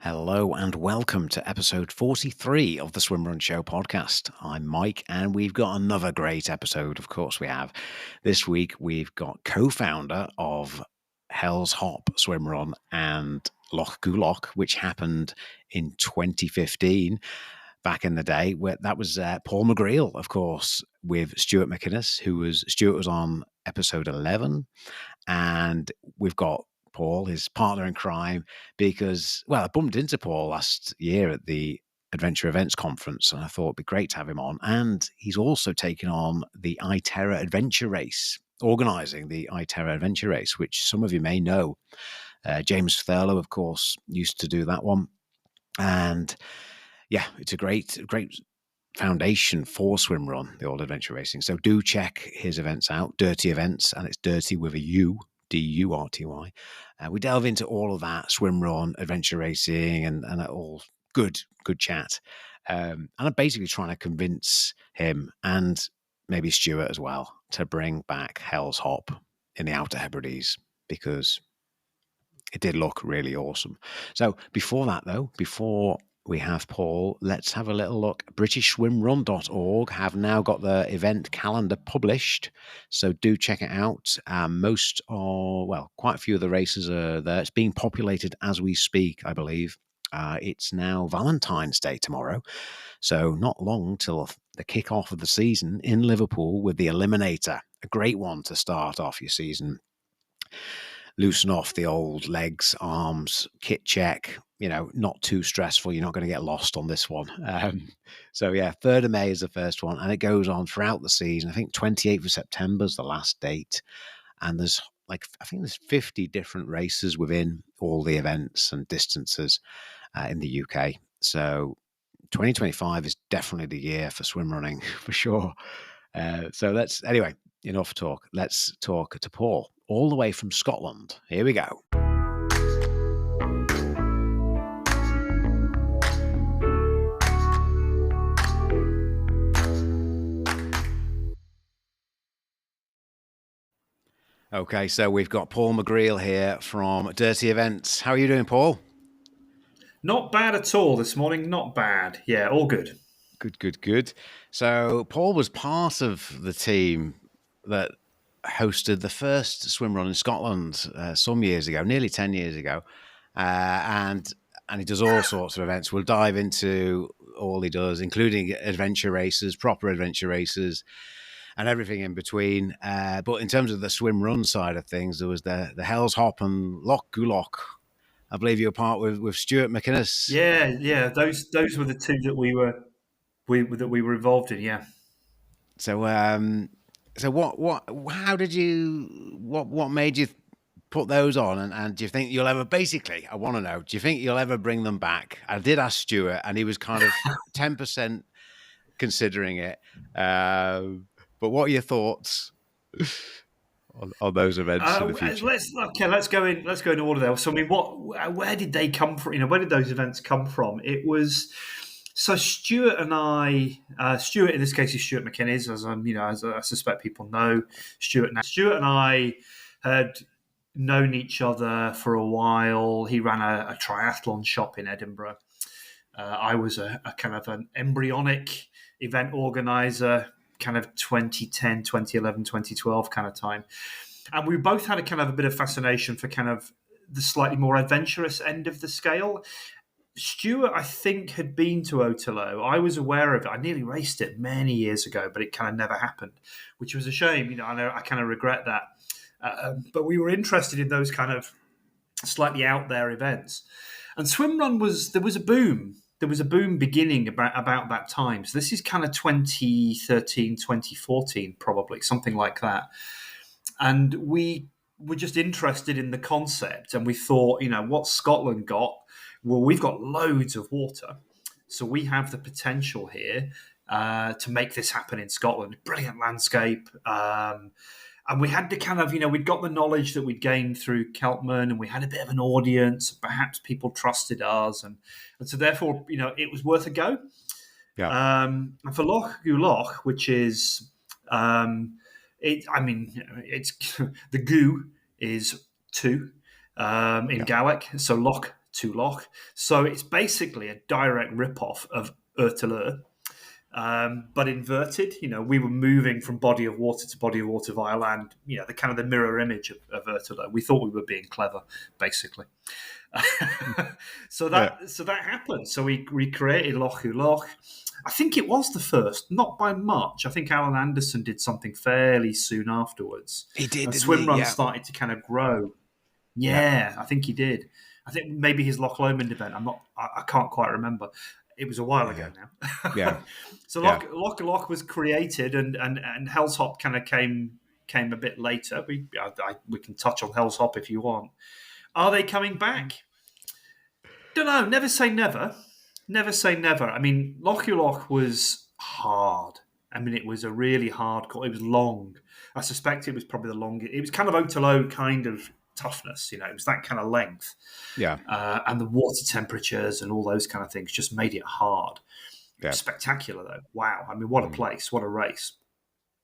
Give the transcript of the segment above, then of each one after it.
Hello and welcome to episode 43 of the Swimrun Show podcast. I'm Mike and we've got another great episode. Of course we have. This week we've got co-founder of Hell's Hop Swimrun and Loch, which happened in 2015 back in the day. That was Paul McGreal, of course, with Stuart McInnes, Stuart was on episode 11, and we've got Paul, his partner in crime, because, I bumped into Paul last year at the Adventure Events Conference, and I thought it'd be great to have him on. And he's also taken on the iTerra Adventure Race, organising the iTerra Adventure Race, which some of you may know. James Thurlow, of course, used to do that one. And yeah, it's a great foundation for swimrun, the old adventure racing. So do check his events out, Durty Events, and it's Durty with a U, D-U-R-T-Y. We delve into all of that, swimrun, adventure racing, and all good chat. And I'm basically trying to convince him, and maybe Stuart as well, to bring back Hell's Hop in the Outer Hebrides, because it did look really awesome. So before we have Paul, let's have a little look. BritishSwimRun.org have now got the event calendar published, so do check it out. Quite a few of the races are there. It's being populated as we speak, I believe. It's now Valentine's Day tomorrow, so not long till the kick-off of the season in Liverpool with the Eliminator, a great one to start off your season. Loosen off the old legs, arms, kit check, not too stressful. You're not going to get lost on this one. 3rd of May is the first one, and it goes on throughout the season. I think 28th of September is the last date. And there's 50 different races within all the events and distances in the UK. So 2025 is definitely the year for swim running, for sure. Enough talk. Let's talk to Paul, all the way from Scotland. Here we go. Okay, so we've got Paul McGreal here from Durty Events. How are you doing, Paul? Not bad at all this morning. Not bad. Yeah, all good. Good. So Paul was part of the team that hosted the first swim run in Scotland some years ago, nearly 10 years ago. And he does all sorts of events. We'll dive into all he does, including adventure races, proper adventure races, and everything in between. But in terms of the swim run side of things, there was the Hell's Hop and Loch. I believe you were part with Stuart McInnes. Yeah. Those were the two that we were involved in. Yeah. So what made you put those on, and do you think you'll ever, basically, I want to know, do you think you'll ever bring them back? I did ask Stuart, and he was kind of 10% considering it. But what are your thoughts on those events in the future? Let's go in order there. So I mean, where did they come from? Where did those events come from? It was so Stuart and I. Stuart in this case is Stuart McInnes, as I suspect people know. Stuart and I had known each other for a while. He ran a triathlon shop in Edinburgh. I was a kind of an embryonic event organizer, kind of 2010, 2011, 2012 kind of time. And we both had a bit of fascination for kind of the slightly more adventurous end of the scale. Stuart, I think, had been to Othello. I was aware of it. I nearly raced it many years ago, but it kind of never happened, which was a shame. I kind of regret that. But we were interested in those kind of slightly out there events. And swimrun there was a boom. There was a boom beginning about that time. So this is kind of 2013, 2014, probably, something like that. And we were just interested in the concept. And we thought, what's Scotland got? Well, we've got loads of water. So we have the potential here to make this happen in Scotland. Brilliant landscape. And we had the we'd got the knowledge that we'd gained through Keltman, and we had a bit of an audience. Perhaps people trusted us. And so therefore, it was worth a go. Yeah. And for Loch, which is, it's the Gu is 2 in Gaelic. So Loch to Loch. So it's basically a direct rip-off of Urteleur, but inverted. We were moving from body of water to body of water via land. The kind of the mirror image of Urteleur. We thought we were being clever, basically. So that happened. So we recreated Loch Loch. I think it was the first, not by much. I think Alan Anderson did something fairly soon afterwards. He did, and didn't he? Swimrun Yeah. started to kind of grow. Yeah, I think he did. I think maybe his Loch Lomond event. I can't quite remember. It was a while ago now. Yeah. So Loch was created, and Hell's Hop kind of came a bit later. We can touch on Hell's Hop if you want. Are they coming back? Don't know. Never say never. Never say never. I mean, Loch was hard. I mean, it was a really hard course. It was long. I suspect it was probably the longest. It was kind of Otelo kind of toughness. It was that kind of length. Yeah. And the water temperatures and all those kind of things just made it hard. Yeah. Spectacular, though. Wow. I mean, what a place. What a race.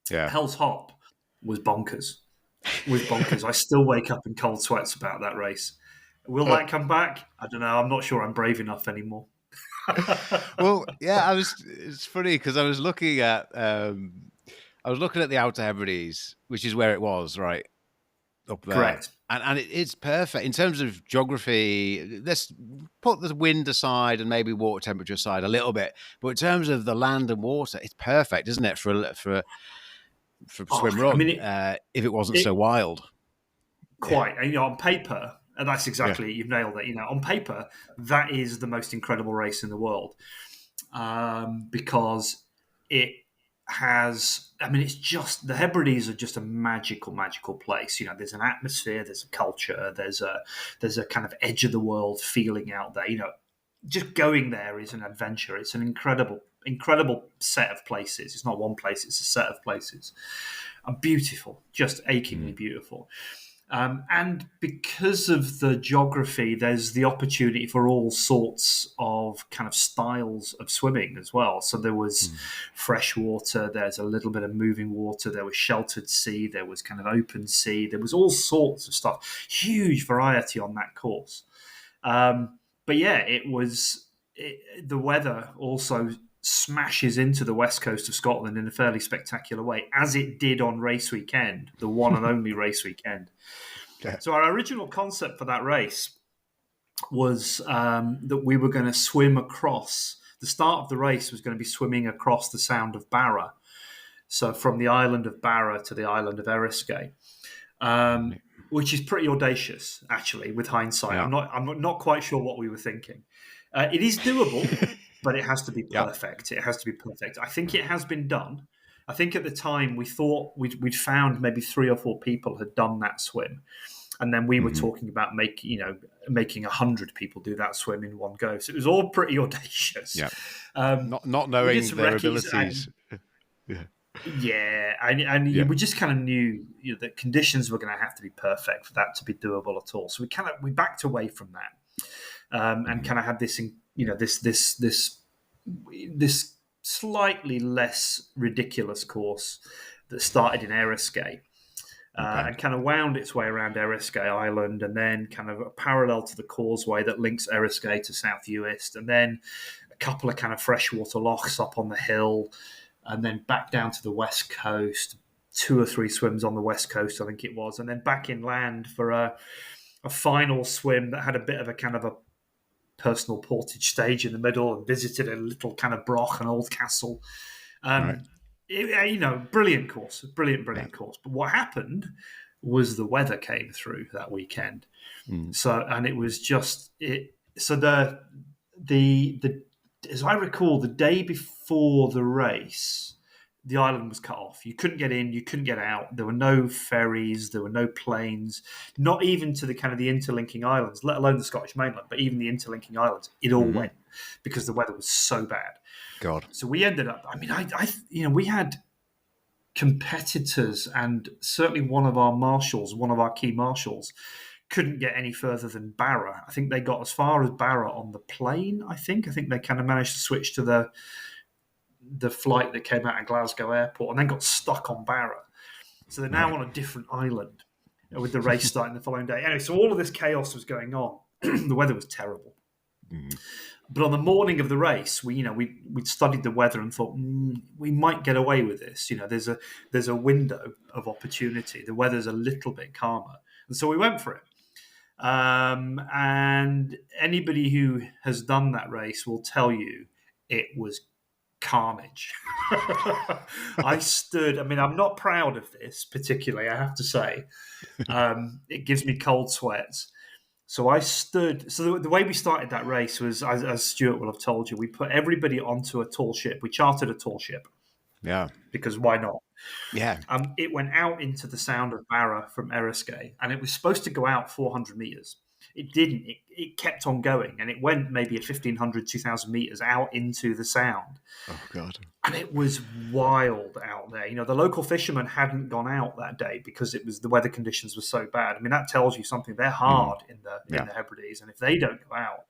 Yeah. Hell's Hop was bonkers. I still wake up in cold sweats about that race. Will that come back? I don't know. I'm not sure I'm brave enough anymore. Well, yeah, it's funny because I was looking at the Outer Hebrides, which is where it was, right? Up there. Correct. And it's perfect in terms of geography. Let's put the wind aside and maybe water temperature aside a little bit. But in terms of the land and water, it's perfect, isn't it, for swim run? I mean, if it wasn't so wild. Quite. And, on paper, and that's exactly it. You've nailed it. On paper, that is the most incredible race in the world because it has. I mean, it's just the Hebrides are just a magical place. There's an atmosphere, there's a culture, there's a kind of edge of the world feeling out there. Just going there is an adventure. It's an incredible set of places. It's not one place; it's a set of places. Beautiful, just achingly beautiful. And because of the geography, there's the opportunity for all sorts of kind of styles of swimming as well. So there was fresh water, there's a little bit of moving water, there was sheltered sea, there was kind of open sea, there was all sorts of stuff. Huge variety on that course. But yeah, the weather also smashes into the west coast of Scotland in a fairly spectacular way, as it did on race weekend, the one and only race weekend. Yeah. So our original concept for that race was that we were going to swim across. The start of the race was going to be swimming across the Sound of Barra. So from the island of Barra to the island of Eriskay, which is pretty audacious, actually, with hindsight. Yeah. I'm not quite sure what we were thinking. It is doable, but it has to be perfect. It has to be perfect. I think it has been done. I think at the time we thought we'd found maybe 3 or 4 people had done that swim. And then we were talking about making 100 people do that swim in one go. So it was all pretty audacious. Yeah. Not knowing their abilities. And we just kind of knew that conditions were going to have to be perfect for that to be doable at all. So we backed away from that, and kind of had this, this slightly less ridiculous course that started in Eriskay. And kind of wound its way around Eriskay Island, and then kind of parallel to the causeway that links Eriskay to South Uist, and then a couple of kind of freshwater lochs up on the hill, and then back down to the west coast, 2 or 3 swims on the west coast, I think it was, and then back inland for a final swim that had a bit of a kind of a personal portage stage in the middle, and visited a little kind of broch, an old castle. Brilliant course, brilliant course. But what happened was the weather came through that weekend. So, and it was just it. So the as I recall, the day before the race, the island was cut off. You couldn't get in, you couldn't get out. There were no ferries, there were no planes, not even to the kind of the interlinking islands, let alone the Scottish mainland, but even the interlinking islands. It all went because the weather was so bad. God. So we ended up. I mean, we had competitors, and certainly one of our key marshals, couldn't get any further than Barra. I think they got as far as Barra on the plane. I think they kind of managed to switch to the flight that came out of Glasgow Airport, and then got stuck on Barra. So they're now on a different island with the race starting the following day. Anyway, so all of this chaos was going on. The weather was terrible. Mm. But on the morning of the race, we'd studied the weather and thought we might get away with this. There's a window of opportunity. The weather's a little bit calmer, and so we went for it. And anybody who has done that race will tell you it was carnage. I stood. I mean, I'm not proud of this particularly, I have to say. It gives me cold sweats. So I stood. So the way we started that race was, as Stuart will have told you, we put everybody onto a tall ship. We chartered a tall ship Yeah. because why not? Yeah. It went out into the Sound of Barra from Eriskay, and it was supposed to go out 400 meters. It didn't. It kept on going, and it went maybe 1,500, 2,000 meters out into the Sound. Oh, God. And it was wild out there. The local fishermen hadn't gone out that day because the weather conditions were so bad. I mean, that tells you something. They're hard in the Hebrides, and if they don't go out.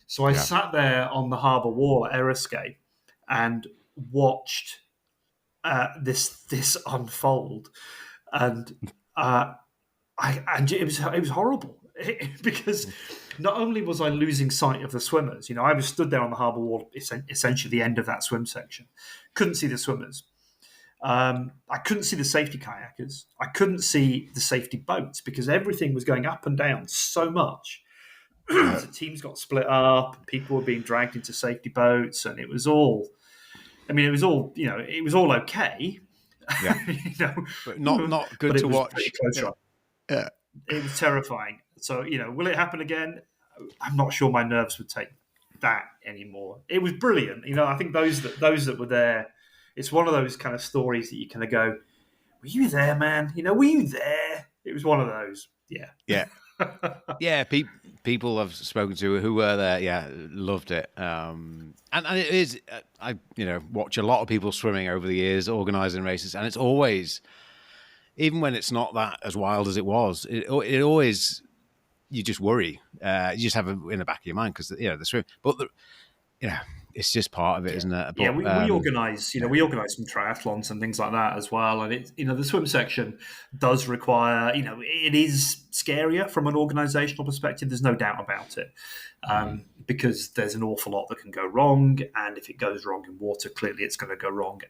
So I sat there on the harbour wall at Eriskay and watched this unfold, and it was horrible because not only was I losing sight of the swimmers, I was stood there on the harbour wall, essentially the end of that swim section, couldn't see the swimmers. I couldn't see the safety kayakers. I couldn't see the safety boats because everything was going up and down so much. The teams got split up, people were being dragged into safety boats, and it was all okay. Yeah. But not good to watch. Yeah. It was terrifying. So, will it happen again? I'm not sure my nerves would take that anymore. It was brilliant. I think those that were there, it's one of those kind of stories that you kind of go, were you there, man? Were you there? It was one of those. Yeah. Yeah. Yeah, people I've spoken to who were there, loved it. And it is, I watch a lot of people swimming over the years, organising races, and it's always, even when it's not that as wild as it was, it always, you just worry. You just have it in the back of your mind because the swim, but it's just part of it, isn't it? But, we organise, we organise some triathlons and things like that as well. And it, the swim section does require, it is scarier from an organisational perspective. There's no doubt about it, because there's an awful lot that can go wrong, and if it goes wrong in water, clearly it's going to go wrong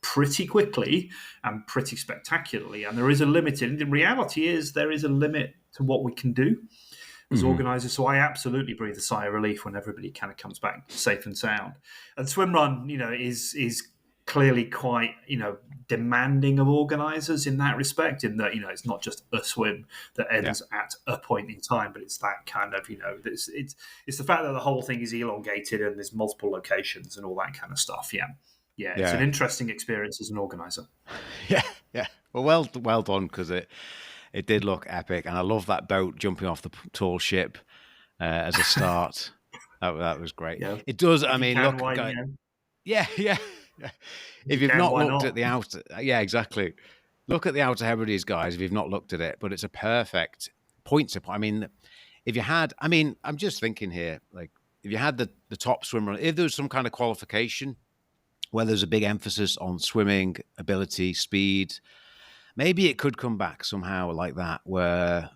pretty quickly and pretty spectacularly. And there is a limit. And the reality is there is a limit to what we can do as organisers. So I absolutely breathe a sigh of relief when everybody kind of comes back safe and sound. And swimrun, is clearly quite, demanding of organisers in that respect, in that, it's not just a swim that ends at a point in time, but it's that kind of, it's the fact that the whole thing is elongated and there's multiple locations and all that kind of stuff. Yeah, it's an interesting experience as an organizer. Yeah. Well done, because it did look epic, and I love that boat jumping off the tall ship as a start. that was great. Yeah. It does. I mean, look, yeah. If you've not looked at the outer, exactly. Look at the Outer Hebrides, guys. If you've not looked at it, but it's a perfect point to point. I mean, I'm just thinking here, like if you had the top swimmer, if there was some kind of qualification where there's a big emphasis on swimming ability, speed, maybe it could come back somehow like that, where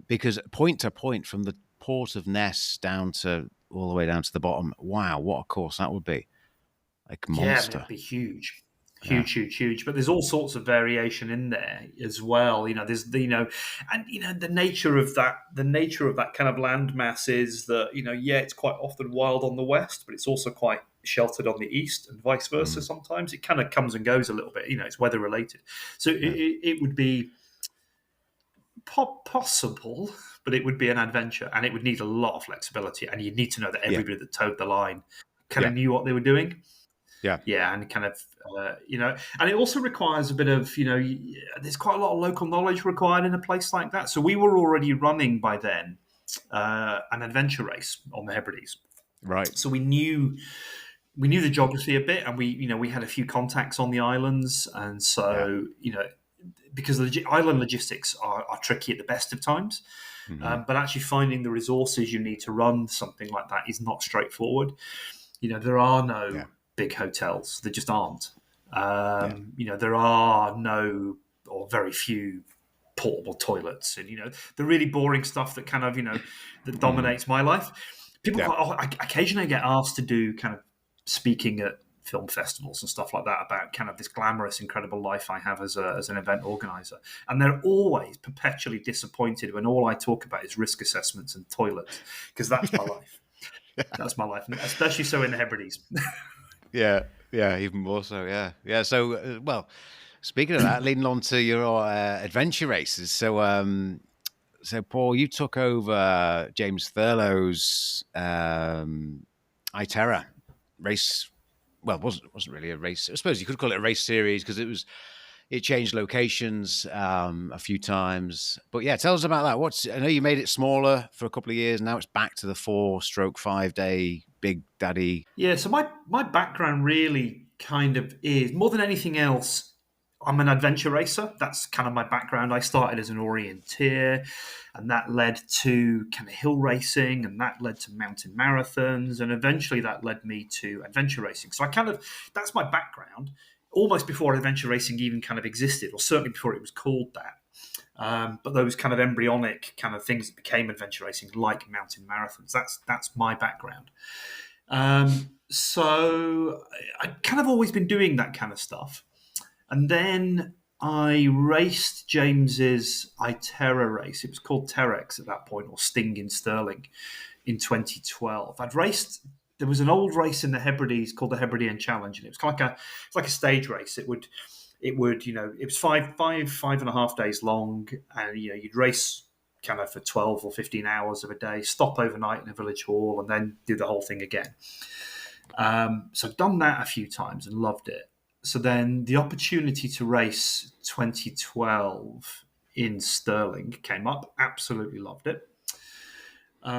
because point to point from the port of Ness down to all the way down to the bottom, wow, what a course that would be! Like monster. Yeah, it'd be huge. Huge. But there's all sorts of variation in there as well. There's and the nature of that kind of landmass is that, it's quite often wild on the west, but it's also quite sheltered on the east, and vice versa. Sometimes it kind of comes and goes a little bit. It's weather related, so it would be possible, but it would be an adventure, and it would need a lot of flexibility, and you'd need to know that everybody that towed the line kind of knew what they were doing. Yeah, and kind of, and it also requires a bit of, there's quite a lot of local knowledge required in a place like that. So we were already running by then an adventure race on the Hebrides. Right. So we knew the geography a bit, and we had a few contacts on the islands, and so because the island logistics are tricky at the best of times, but actually finding the resources you need to run something like that is not straightforward. There are no big hotels; there just aren't. There are no or very few portable toilets and the really boring stuff that kind of that dominates my life. People Yeah. I occasionally get asked to do kind of speaking at film festivals and stuff like that about kind of this glamorous, incredible life I have as an event organizer. And they're always perpetually disappointed when all I talk about is risk assessments and toilets, because that's my life. That's my life, and especially so in the Hebrides. Yeah, yeah, even more so. Yeah, yeah. So, well, speaking of that, leading on to your adventure races. So Paul, you took over James Thurlow's iTerra race. Well, it wasn't really a race. I suppose you could call it a race series because it changed locations a few times. But yeah, tell us about that. I know you made it smaller for a couple of years. Now it's back to the 4/5 day Big Daddy. Yeah, so my background really kind of is, more than anything else, I'm an adventure racer. That's kind of my background. I started as an orienteer, and that led to kind of hill racing, and that led to mountain marathons, and eventually that led me to adventure racing. So that's my background, almost before adventure racing even kind of existed, or certainly before it was called that. But those kind of embryonic kind of things that became adventure racing, like mountain marathons, that's my background. So I kind of always been doing that kind of stuff. And then I raced James's iTerra race. It was called Terex at that point, or Sting in Stirling, in 2012. There was an old race in the Hebrides called the Hebridean Challenge, and it's like a stage race. It was 5.5 days long, and you'd race kind of for 12 or 15 hours of a day, stop overnight in a village hall, and then do the whole thing again. So I've done that a few times and loved it. So then the opportunity to race 2012 in Stirling came up. Absolutely loved it.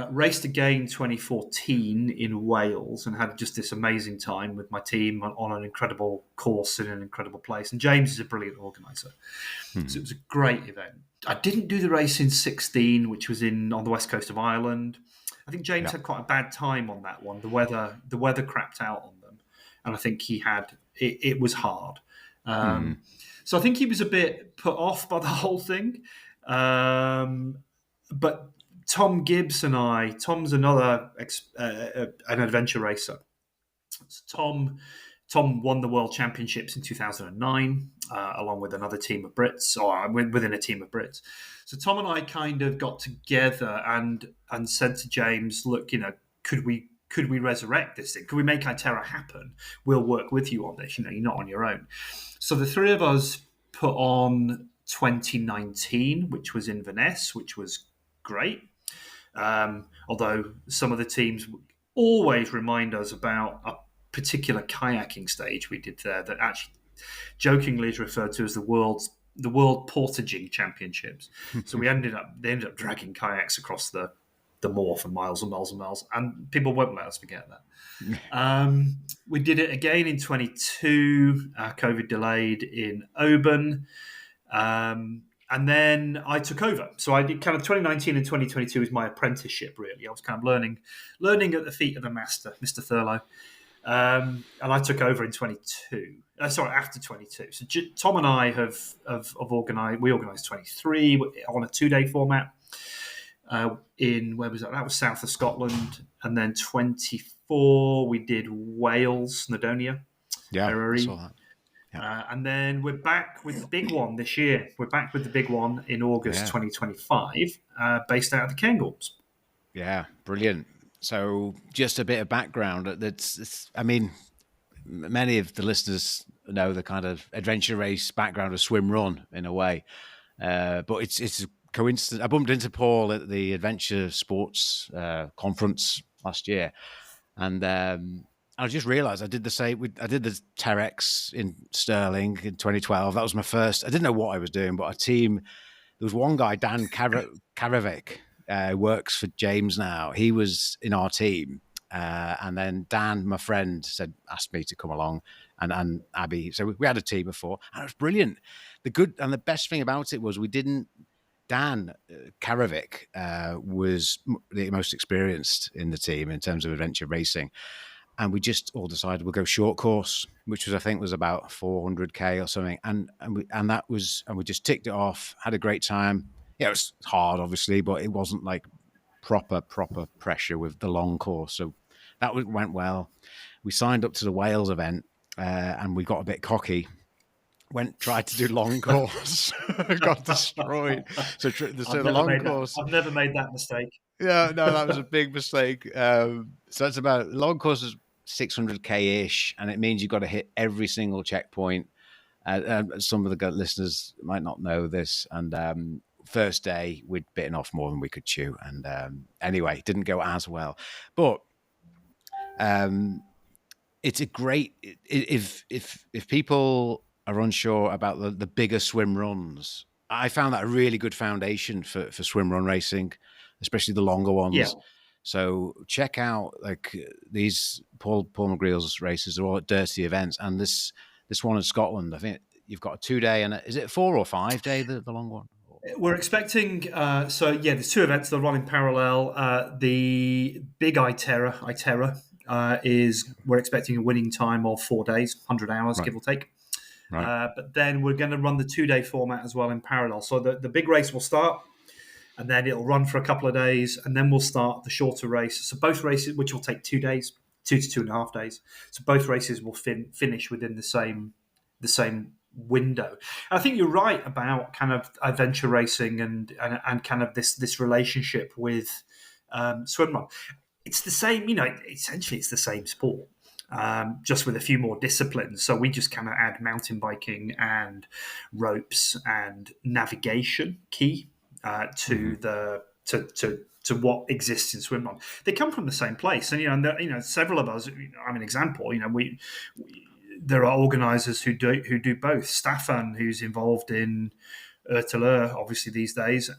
Raced again 2014 in Wales and had just this amazing time with my team on an incredible course in an incredible place. And James is a brilliant organizer. So it was a great event. I didn't do the race in 16, which was on the west coast of Ireland. I think James had quite a bad time on that one. The weather crapped out on them, and I think it was hard. So I think he was a bit put off by the whole thing. But Tom Gibbs and Tom's another an adventure racer. So Tom won the World Championships in 2009, along with another team of Brits, or within a team of Brits. So Tom and I kind of got together and said to James, look, could we resurrect this thing? Could we make iTerra happen? We'll work with you on this. You're not on your own. So the three of us put on 2019, which was in Venice, which was great. Although some of the teams always remind us about a particular kayaking stage we did there that actually jokingly is referred to as the world portaging championships. So they ended up dragging kayaks across the moor for miles and miles and miles, and people won't let us forget that. We did it again in 22. COVID delayed in Oban. And then I took over. So I did kind of 2019 and 2022 was my apprenticeship, really. I was kind of learning at the feet of the master, Mr. Thurlow. And I took over in 22. After 22. So Tom and I have organised 23 on a 2-day format. Where was that? That was south of Scotland. And then 24, we did Wales, Snowdonia. Yeah, I saw that. Yeah. And then we're back with the big one this year. We're back with the big one in August 2025, based out of the Cairngorms. Yeah, brilliant. So just a bit of background. I mean, many of the listeners know the kind of adventure race background of swimrun in a way. But it's a coincidence. I bumped into Paul at the Adventure Sports conference last year. And I just realised I did the same. I did the Terex in Stirling in 2012. That was my first. I didn't know what I was doing, but there was one guy, Dan Karavik, works for James now. He was in our team. And then Dan, my friend, asked me to come along, and Abby. So we had a team before, and it was brilliant. The good and the best thing about it was Dan Karavik was the most experienced in the team in terms of adventure racing. and we just all decided we'll go short course, which was I think was about 400k or something, and we just ticked it off, had a great time. Yeah, it was hard, obviously, but it wasn't like proper pressure with the long course, so went well. We signed up to the Wales event, and we got a bit cocky. Tried to do long course, got destroyed. So I've the never long made that. course, I've never made that mistake. yeah, no, that was a big mistake. So that's about long course is 600k ish, and it means you've got to hit every single checkpoint. Some of the listeners might not know this, and first day we'd bitten off more than we could chew, and anyway, didn't go as well. But um, it's a great if people are unsure about the bigger swim runs. I found that a really good foundation for swim run racing, especially the longer Yeah. ones. So check out like these Paul McGreal's races are all at Durty events, and this one in Scotland. I think you've got a 2 day and is it 4 or 5 day the long one? We're expecting, there's two events that run in parallel. The big Iterra is we're expecting a winning time of 4 days, 100 hours, Right, give or take. right, But then we're going to run the 2 day format as well in parallel. So the big race will start, and then it'll run for a couple of days, and then we'll start the shorter race. So both races, which will take 2 days, 2 to 2.5 days. So both races will finish within the same window. And I think you're right about kind of adventure racing and kind of this relationship with swimrun. It's the same, essentially it's the same sport. Just with a few more disciplines. So we just kind of add mountain biking and ropes and navigation key to the to what exists in swimrun. They come from the same place, and several of us. I'm an example. We there are organisers who do both. Staffan, who's involved in Erteleur, obviously these days,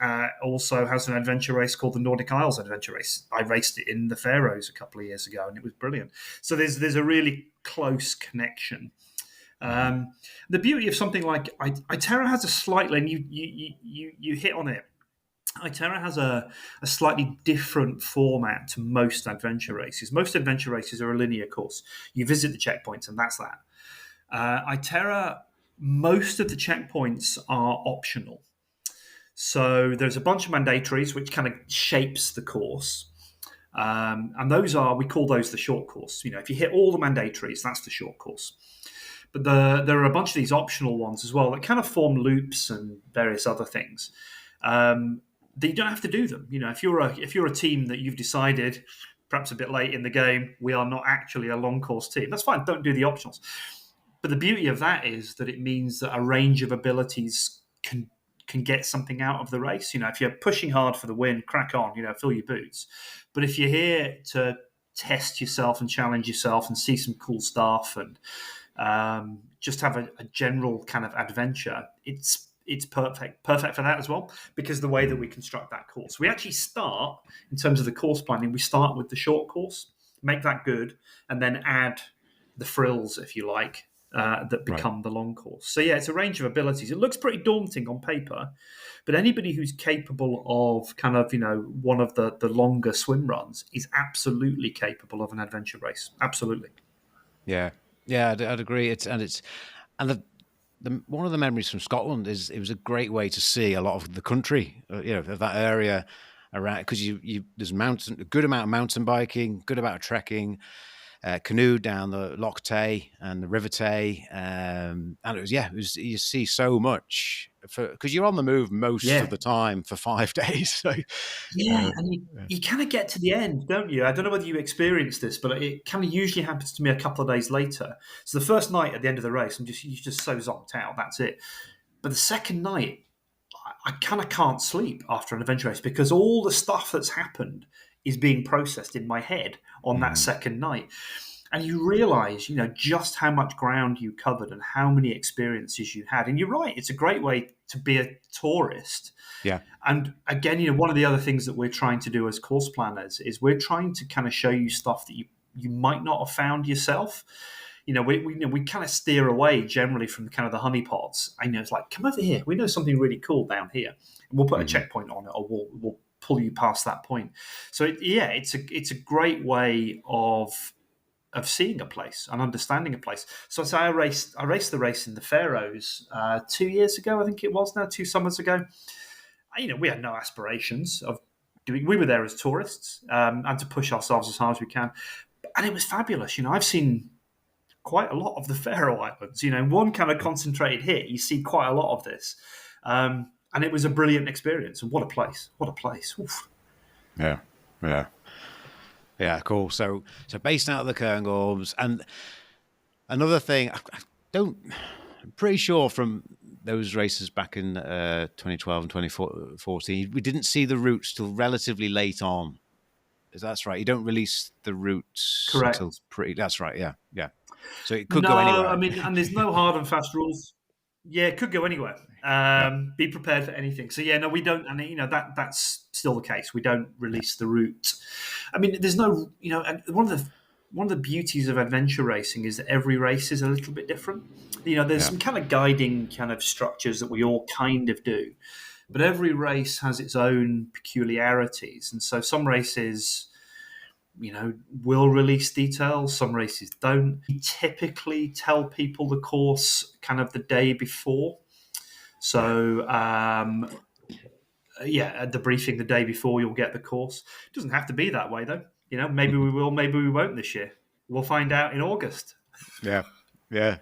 also has an adventure race called the Nordic Isles Adventure Race. I raced it in the Faroes a couple of years ago, and it was brilliant. So there's a really close connection. The beauty of something like Iterra has a slightly, and you hit on it. Iterra has a slightly different format to most adventure races. Most adventure races are a linear course. You visit the checkpoints, and that's that. Iterra, most of the checkpoints are optional. So there's a bunch of mandatories, which kind of shapes the course. And we call those the short course. If you hit all the mandatories, that's the short course. But there are a bunch of these optional ones as well that kind of form loops and various other things. That you don't have to do them. If you're a team that you've decided, perhaps a bit late in the game, we are not actually a long course team, that's fine. Don't do the optionals. But the beauty of that is that it means that a range of abilities can get something out of the race. If you're pushing hard for the win, crack on. Fill your boots. But if you're here to test yourself and challenge yourself and see some cool stuff and just have a general kind of adventure, it's perfect for that as well, because the way that we construct that course, we actually start in terms of the course planning. We start with the short course, make that good, and then add the frills, if you like, that become the long course. So yeah, it's a range of abilities. It looks pretty daunting on paper, but anybody who's capable of kind of one of the longer swim runs is absolutely capable of an adventure race. Absolutely. yeah, I'd agree. The one of the memories from Scotland is it was a great way to see a lot of the country, of that area around, because there's a good amount of mountain biking, good amount of trekking, canoe down the Loch and the River Tay, and you see so much because you're on the move most of Yeah. the time for 5 days. So, Yeah, and you kind of get to the end, don't you? I don't know whether you experienced this, but it kind of usually happens to me a couple of days later. So the first night at the end of the race, you're just so zonked out. That's it. But the second night, I kind of can't sleep after an adventure race because all the stuff that's happened is being processed in my head on that second night. And you realise, just how much ground you covered and how many experiences you had. And you're right, it's a great way to be a tourist. yeah, And again, one of the other things that we're trying to do as course planners is we're trying to kind of show you stuff that you might not have found yourself. We kind of steer away generally from kind of the honeypots. It's like, come over here. We know something really cool down here. And we'll put a checkpoint on it, or we'll pull you past that point. So it's a great way of seeing a place and understanding a place. So I raced the race in the Faroes 2 years ago, I think it was now, 2 summers ago. We had no aspirations of doing. We were there as tourists and to push ourselves as hard as we can, and it was fabulous. I've seen quite a lot of the Faroe Islands. In one kind of concentrated hit, you see quite a lot of this, and it was a brilliant experience. And what a place! What a place! Oof. Yeah, yeah. Yeah, cool. So based out of the Cairngorms, and another thing, I'm pretty sure from those races back in 2012 and 2014, we didn't see the routes till relatively late on. That's right. You don't release the routes Correct. until that's right. Yeah, yeah. So it could No, go anywhere. I mean, and there's no hard and fast rules. Yeah, it could go anywhere. Be prepared for anything. So yeah, no, we don't, and that's still the case. We don't release the route. I mean, there's no, and one of the beauties of adventure racing is that every race is a little bit different. There's some kind of guiding kind of structures that we all kind of do, but every race has its own peculiarities, and so some races, will release details. Some races don't. We typically tell people the course kind of the day before. So, at the briefing the day before, you'll get the course. It doesn't have to be that way, though. Maybe we will, maybe we won't this year. We'll find out in August. Yeah, yeah.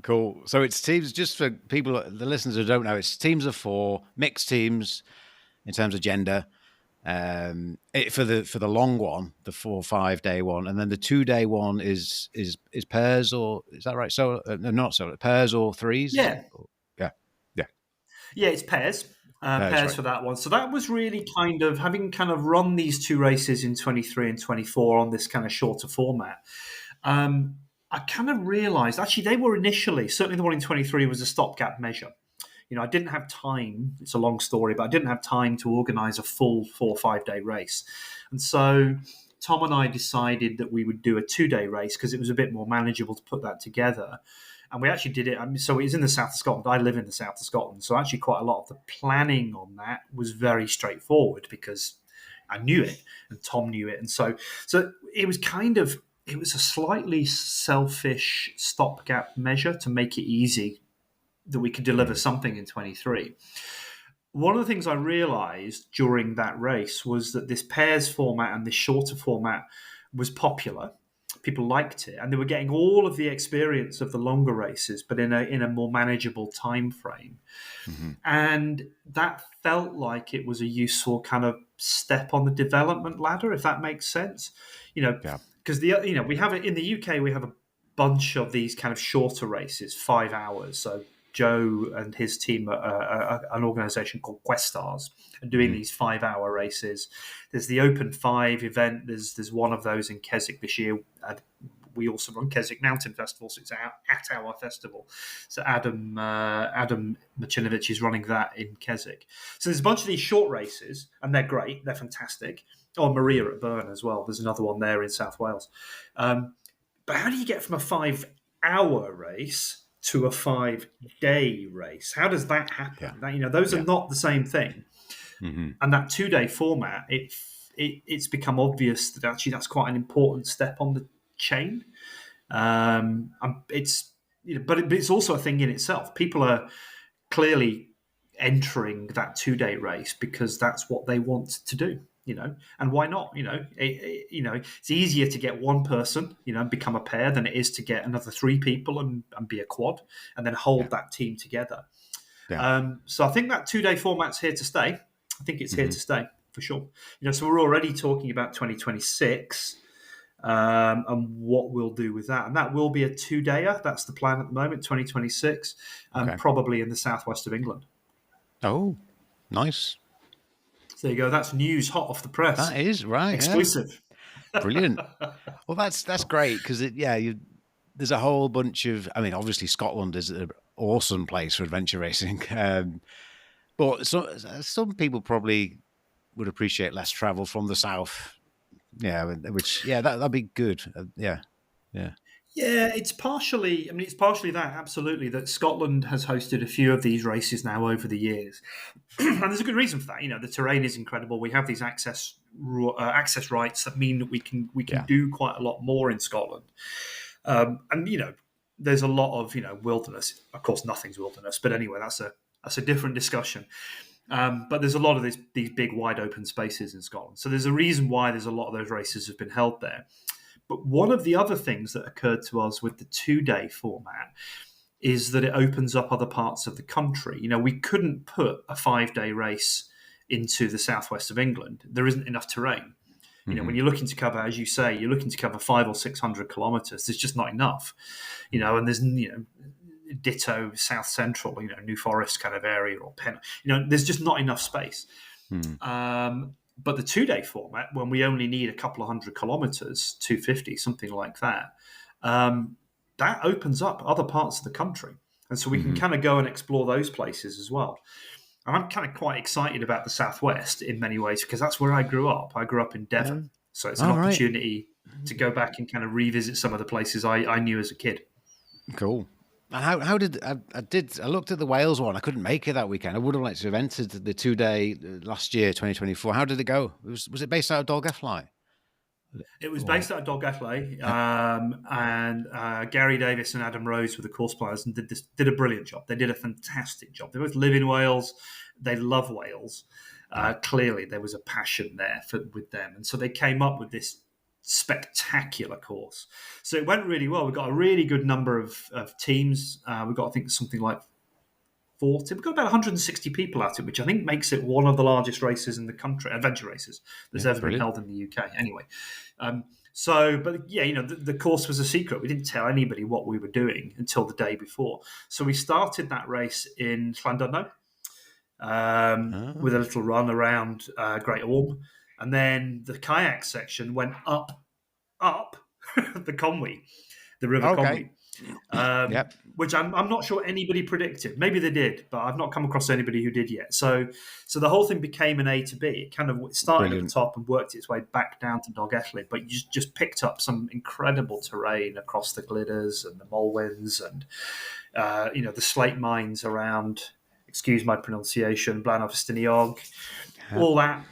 Cool. So it's teams, just for people, the listeners who don't know, it's teams of 4, mixed teams in terms of gender. For the long one, the 4 or 5 day one, and then the 2 day one is pairs, or is that right? So not so pairs or threes. Yeah, yeah. It's pairs. Pairs Right. for that one. So that was really kind of having kind of run these 2 races in 23 and 24 on this kind of shorter format. I kind of realised actually they were initially, certainly the one in 23 was a stopgap measure. I didn't have time. It's a long story, but I didn't have time to organise a full 4 or 5 day race. And so Tom and I decided that we would do a 2 day race because it was a bit more manageable to put that together. And we actually did it. So it was in the south of Scotland. I live in the south of Scotland. So actually quite a lot of the planning on that was very straightforward because I knew it and Tom knew it. And so it was it was a slightly selfish stopgap measure to make it easy that we could deliver something in 23. One of the things I realised during that race was that this pairs format and this shorter format was popular. People liked it, and they were getting all of the experience of the longer races, but in a more manageable time frame. Mm-hmm. And that felt like it was a useful kind of step on the development ladder, if that makes sense. Because we have it in the UK. We have a bunch of these kind of shorter races, 5 hours. So Joe and his team are an organisation called Questars are doing these 5 hour races. There's the Open 5 event. There's one of those in Keswick this year. We also run Keswick Mountain Festival, so it's at our festival. So Adam Marcinovich is running that in Keswick. So there's a bunch of these short races, and they're great. They're fantastic. Oh, Maria at Burn as well. There's another one there in South Wales. But how do you get from a 5 hour race to a 5 day race? How does that happen? Yeah. Those are not the same thing. Mm-hmm. And that 2 day format, it's become obvious that actually that's quite an important step on the chain. But it's also a thing in itself. People are clearly entering that 2 day race because that's what they want to do. And why not? It's easier to get one person, and become a pair than it is to get another 3 people and be a quad and then hold that team together. Yeah. So I think that 2 day format's here to stay. I think it's here to stay for sure. So we're already talking about 2026 and what we'll do with that. And that will be a 2-dayer. That's the plan at the moment, 2026, probably in the southwest of England. Oh, nice. So there you go. That's news hot off the press. That is right. Exclusive. Yeah. Brilliant. Well, that's great because there's a whole bunch of. I mean, obviously Scotland is an awesome place for adventure racing, but some people probably would appreciate less travel from the south. Yeah, that'd be good. Yeah. Yeah, it's partially that, absolutely, that Scotland has hosted a few of these races now over the years. And there's a good reason for that. The terrain is incredible. We have these access access rights that mean that we can Yeah. do quite a lot more in Scotland. And there's a lot of wilderness. Of course, nothing's wilderness, but anyway, that's a different discussion. But there's a lot of these big wide open spaces in Scotland. So there's a reason why there's a lot of those races have been held there. But one of the other things that occurred to us with the 2-day format is that it opens up other parts of the country. We couldn't put a 5-day race into the southwest of England. There isn't enough terrain. When you're looking to cover, as you say, you're looking to cover 500 or 600 kilometres. There's just not enough. And there's ditto South Central, New Forest kind of area or Penn. There's just not enough space. But the 2-day format, when we only need a couple of 100 kilometres, 250, something like that, that opens up other parts of the country. And so we can kind of go and explore those places as well. And I'm kind of quite excited about the Southwest in many ways because that's where I grew up. I grew up in Devon. So it's an opportunity to go back and kind of revisit some of the places I knew as a kid. Cool. And how did I looked at the Wales one? I couldn't make it that weekend. I would have liked to have entered the 2-day last year, 2024. How did it go? Was it based out of Dolgellau? It was based out of Dolgellau, and Gary Davis and Adam Rose were the course planners and did a brilliant job. They did a fantastic job. They both live in Wales. They love Wales. Clearly, there was a passion there with them, and so they came up with this spectacular course. So it went really well. We got a really good number of teams. We got, I think, something like 40. We've got about 160 people at it, which I think makes it one of the largest races in the country, adventure races, that's ever been held in the UK. Anyway, the course was a secret. We didn't tell anybody what we were doing until the day before. So we started that race in Llandudno with a little run around Great Orme. And then the kayak section went up the Conwy, the River Conwy. Which I'm not sure anybody predicted. Maybe they did, but I've not come across anybody who did yet. So the whole thing became an A to B. It kind of started at the top and worked its way back down to Dolgellau, but you just picked up some incredible terrain across the Gliders and the Molwins and the slate mines around, excuse my pronunciation, Blaenau-Festiniog, all that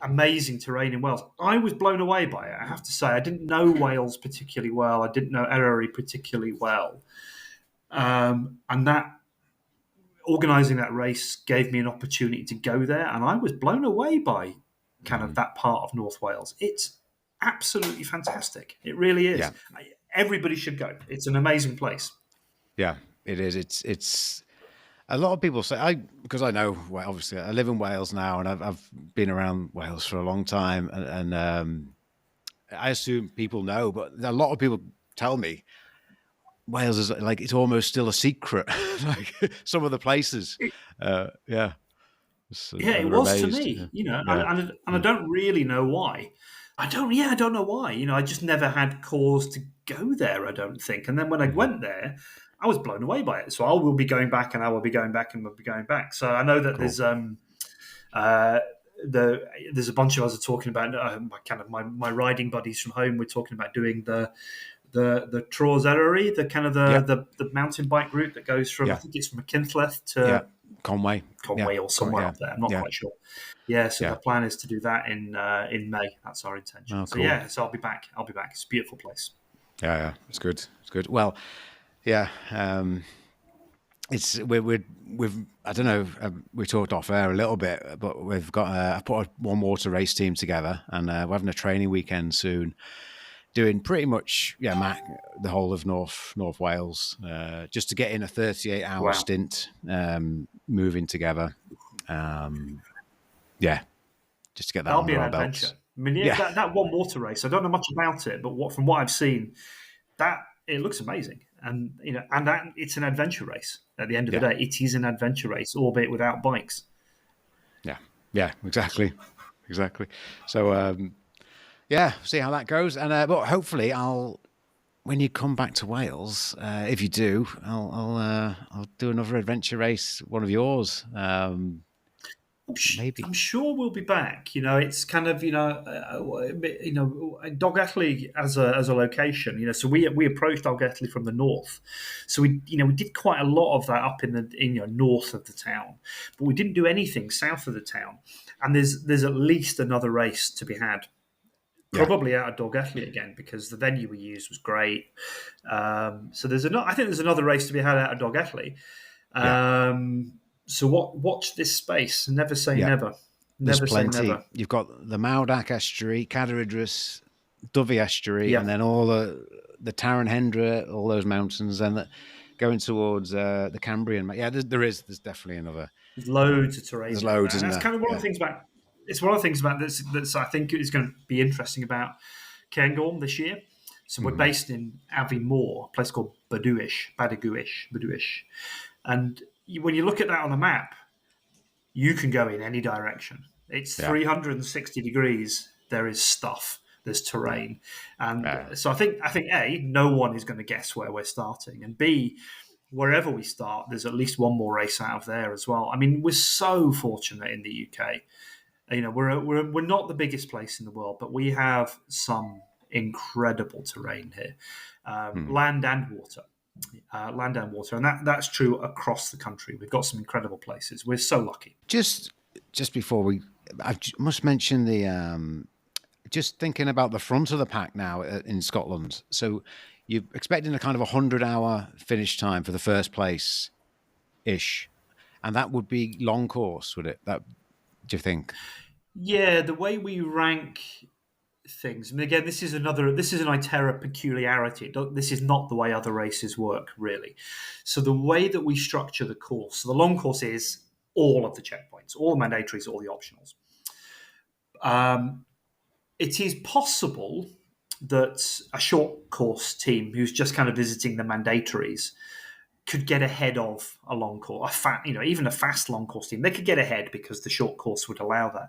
amazing terrain in Wales. I was blown away by it, I have to say. I didn't know Wales particularly well. I didn't know Eryri particularly well. And that organising that race gave me an opportunity to go there, and I was blown away by kind of that part of North Wales. It's absolutely fantastic. It really is. Yeah. Everybody should go. It's an amazing place. Yeah, it is. It's a lot of people say, because I know, well, obviously I live in Wales now, and I've been around Wales for a long time, and I assume people know, but a lot of people tell me Wales is like, it's almost still a secret, like some of the places. It was to me, and I don't really know why. I don't know why. I just never had cause to go there, I don't think. And then when I went there, I was blown away by it. So I will be going back, and I will be going back, and we'll be going back. So I know that there's a bunch of us are talking about my riding buddies from home. We're talking about doing the Tros Eryri, the kind of the mountain bike route that goes from I think it's from Machynlleth to Conway or somewhere up there. I'm not quite sure. The plan is to do that in May. That's our intention. Oh, cool. So I'll be back. It's a beautiful place. Yeah, it's good. Well, we've I don't know. We talked off air a little bit, but we've got I've put a one water race team together, and we're having a training weekend soon, doing pretty much the whole of North Wales, just to get in a 38-hour stint, moving together. Just to get that. That'll be an adventure. I mean, that one water race. I don't know much about it, but from what I've seen, that it looks amazing, and that it's an adventure race. At the end of the day, it is an adventure race, albeit without bikes. Yeah, exactly. So, see how that goes, and but hopefully, when you come back to Wales, if you do, I'll do another adventure race, one of yours. maybe. I'm sure we'll be back. It's kind of Dolgelly as a location. So we approached Dolgelly from the north, so we did quite a lot of that up in the north of the town, but we didn't do anything south of the town. And there's at least another race to be had. Yeah, Probably out of Dolgelly again, because the venue we used was great. So I think there's another race to be had out of Dolgelly. yeah, So watch this space. Never say yeah. never. There's Never say plenty. never. You've got the Maudak estuary, Cadair Idris, Dovey estuary, and Yeah, then all the Taran Hendra, all those mountains, and going towards the Cambrian. Yeah, there's definitely another. there's loads of terrain There's down there, loads, and isn't that's there? kind of one of Yeah. the things about. It's one of the things about this that's I think is going to be interesting about Cairngorm this year. So we're Hmm. based in Aviemore, a place called Baduish, and when you look at that on the map, you can go in any direction. It's Yeah. 360 degrees. There is stuff. There's terrain, and Yeah. so I think A, no one is going to guess where we're starting, and B, wherever we start, there's at least one more race out of there as well. I mean, we're so fortunate in the UK. We're not the biggest place in the world, but we have some incredible terrain here, Hmm. land and water. And that's true across the country. We've got some incredible places. We're so lucky. Just before must mention the just thinking about the front of the pack now in Scotland. So you're expecting a kind of 100-hour finish time for the first place ish, and that would be long course, would it? That do you think? Yeah, the way we rank things. I mean, again, this is an Iterra peculiarity. This is not the way other races work, really. So the way that we structure the course, so the long course is all of the checkpoints, all the mandatories, all the optionals. It is possible that a short course team who's just kind of visiting the mandatories could get ahead of a long course, even a fast long course team. They could get ahead because the short course would allow that.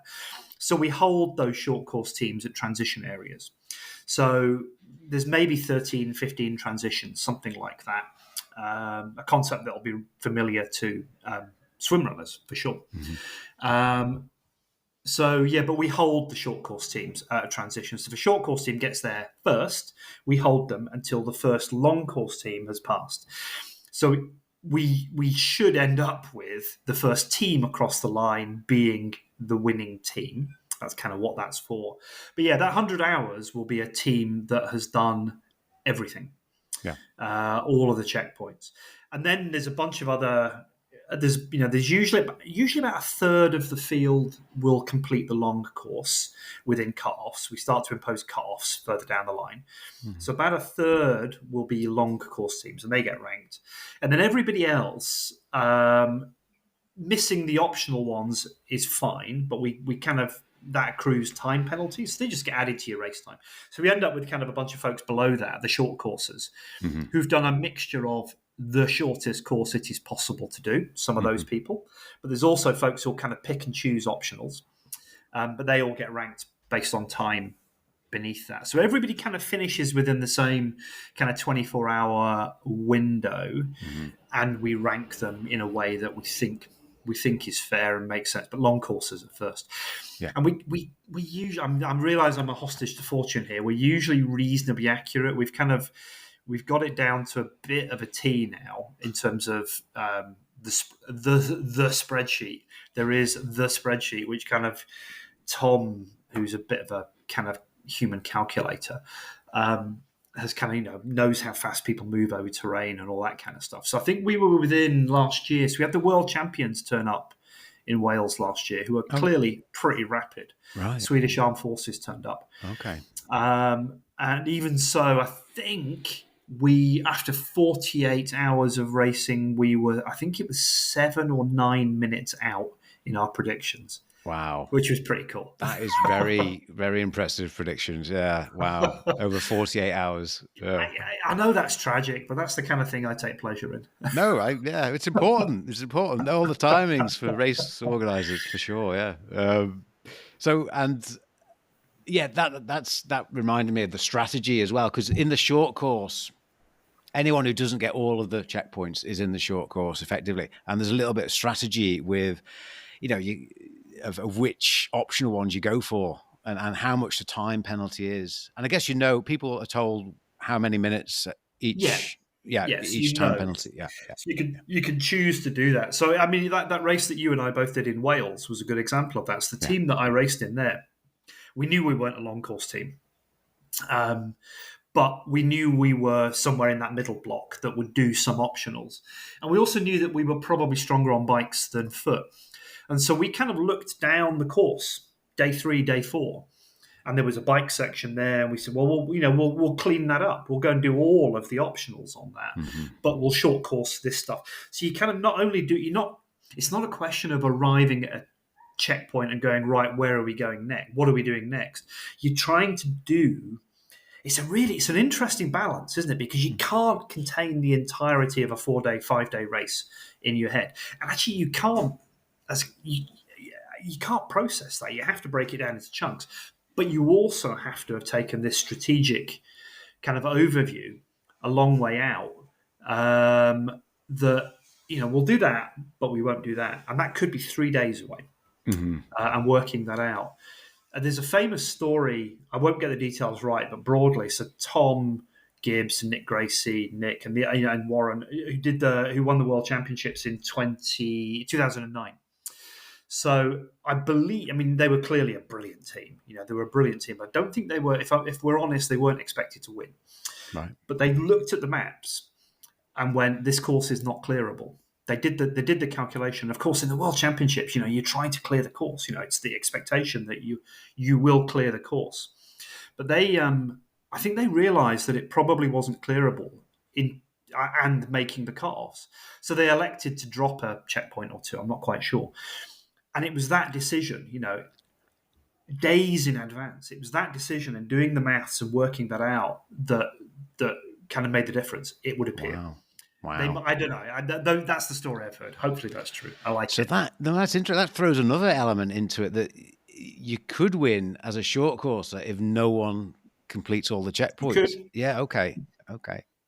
So we hold those short course teams at transition areas. So there's maybe 13, 15 transitions, something like that. A concept that will be familiar to swim runners for sure. Um, but we hold the short course teams at transition. So if a short course team gets there first, we hold them until the first long course team has passed. So we should end up with the first team across the line being the winning team. That's kind of what that's for. But yeah, that 100 hours will be a team that has done everything, Yeah. all of the checkpoints, and then there's a bunch of other. There's usually about a third of the field will complete the long course within cut-offs. We start to impose cut-offs further down the line. Mm-hmm. So about a third will be long course teams, and they get ranked. And then everybody else, missing the optional ones is fine, but we kind of that accrues time penalties. So they just get added to your race time. So we end up with kind of a bunch of folks below that, the short courses, who've done a mixture of the shortest course it is possible to do, some of those people. But there's also folks who'll kind of pick and choose optionals, but they all get ranked based on time beneath that. So everybody kind of finishes within the same kind of 24-hour window, and we rank them in a way that we think is fair and makes sense. But long courses at first. Yeah. And we usually, I'm realizing I'm a hostage to fortune here. We're usually reasonably accurate. We've got it down to a bit of a T now in terms of the spreadsheet. There is the spreadsheet, which kind of Tom, who's a bit of a kind of human calculator, has kind of knows how fast people move over terrain and all that kind of stuff. So I think we were within last year. So we had the world champions turn up in Wales last year, who are clearly pretty rapid. Right. Swedish Armed Forces turned up. Okay. And even so, I think after 48 hours of racing, I think it was 7 or 9 minutes out in our predictions. Wow. Which was pretty cool. That is very, very impressive predictions. Yeah. Wow. Over 48 hours. Yeah. I know that's tragic, but that's the kind of thing I take pleasure in. No, it's important. It's important. All the timings for race organisers, for sure. Yeah. That reminded me of the strategy as well, because in the short course, anyone who doesn't get all of the checkpoints is in the short course effectively, and there's a little bit of strategy with, of which optional ones you go for, and how much the time penalty is. And I guess people are told how many minutes Yeah. each Yes, each you time know. penalty. Yeah, yeah, So you can choose to do that. So I mean, that race that you and I both did in Wales was a good example of that. So the yeah. team that I raced in there, we knew we weren't a long course team, um, but we knew we were somewhere in that middle block that would do some optionals, and we also knew that we were probably stronger on bikes than foot, and so we kind of looked down the course, day 3, day 4, and there was a bike section there, and we said, well, we'll clean that up. We'll go and do all of the optionals on that, Mm-hmm. but we'll short course this stuff. So you kind of not only do you not. It's not a question of arriving at a checkpoint and going, right, where are we going next? What are we doing next? You're trying to do. It's an interesting balance, isn't it? Because you can't contain the entirety of a 4-day, 5-day race in your head, and actually you can't as you can't process that. You have to break it down into chunks. But you also have to have taken this strategic kind of overview a long way out. That we'll do that, but we won't do that, and that could be 3 days away. Mm-hmm. And working that out. There's a famous story. I won't get the details right, but broadly, so Tom Gibbs, Nick Gracie, Nick, and and Warren, who won the World Championships in 2009. So I believe, I mean, they were clearly a brilliant team. They were a brilliant team. I don't think they were, if we're honest, they weren't expected to win. Right. But they looked at the maps and went, this course is not clearable. They did the calculation. Of course, in the World Championships, you're trying to clear the course. It's the expectation that you will clear the course. But I think they realised that it probably wasn't clearable and making the cut-offs. So they elected to drop a checkpoint or two. I'm not quite sure. And it was that decision, days in advance. It was that decision and doing the maths and working that out that kind of made the difference. It would appear. Wow. I don't know. That's the story I've heard. Hopefully that's true. I like it. That's interesting. That throws another element into it, that you could win as a short courser if no one completes all the checkpoints. Yeah. Okay.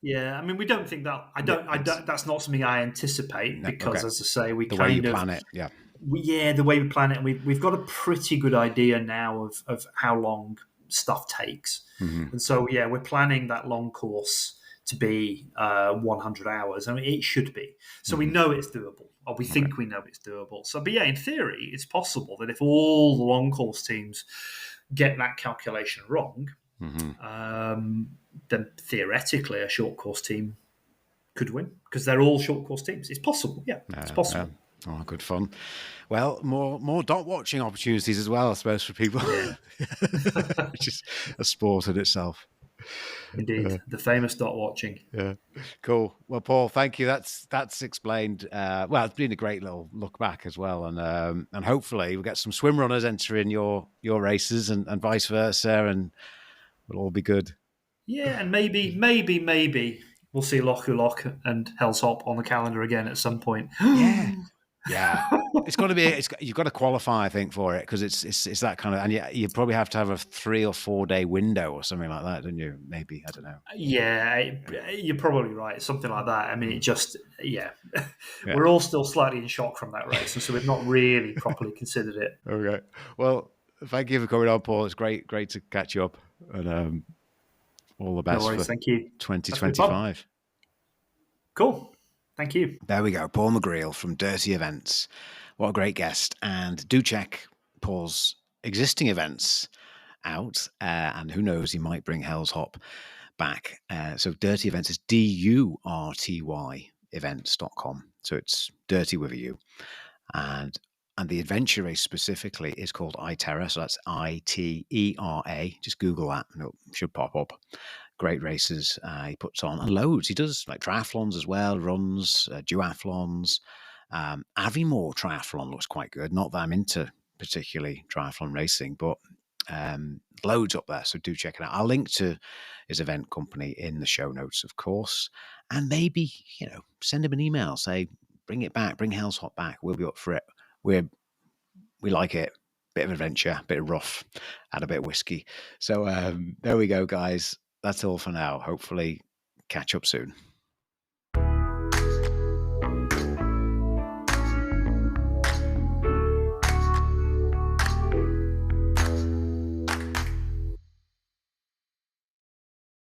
Yeah, I mean, we don't think that. I don't. That's not something I anticipate because, as I say, the way you plan it. Yeah. The way we plan it, and we've got a pretty good idea now of how long stuff takes, and so we're planning that long course to be 100 hours. I mean, it should be. So we know it's doable, or we think we know it's doable. So, but in theory, it's possible that if all the long course teams get that calculation wrong, then theoretically a short course team could win because they're all short course teams. It's possible. Yeah, it's possible. Oh, good fun. Well, more dot watching opportunities as well, I suppose, for people, which is a sport in itself. Indeed, the famous dot watching. Yeah, cool. Well, Paul, thank you. That's explained. Well, it's been a great little look back as well, and hopefully we'll get some swim runners entering your races and vice versa, and it'll all be good. Yeah, and maybe we'll see Loch and Hell's Hop on the calendar again at some point. Yeah. It's got to be. You've got to qualify, I think, for it because it's that kind of, and you probably have to have a 3 or 4 day window or something like that, don't you? Maybe, I don't know. Yeah, you're probably right. Something like that. I mean, it just we're all still slightly in shock from that race, and so we've not really properly considered it. Okay. Well, thank you for coming on, Paul. It's great to catch you up, and all the best. No worries, for thank you. 2025. Cool. Thank you. There we go. Paul McGreal from Durty Events. What a great guest. And do check Paul's existing events out. And who knows, he might bring Hell's Hop back. So Durty Events is DURTY events.com. So it's dirty with a U. And the adventure race specifically is called iTerra. So that's ITERA. Just Google that and it should pop up. Great races he puts on, and loads. He does like triathlons as well, runs, duathlons. Aviemore triathlon looks quite good. Not that I'm into particularly triathlon racing, but loads up there. So do check it out. I'll link to his event company in the show notes, of course. And maybe, send him an email. Say, bring it back. Bring Hell's Hop back. We'll be up for it. We like it. Bit of adventure, bit of rough, add a bit of whiskey. So there we go, guys. That's all for now. Hopefully catch up soon.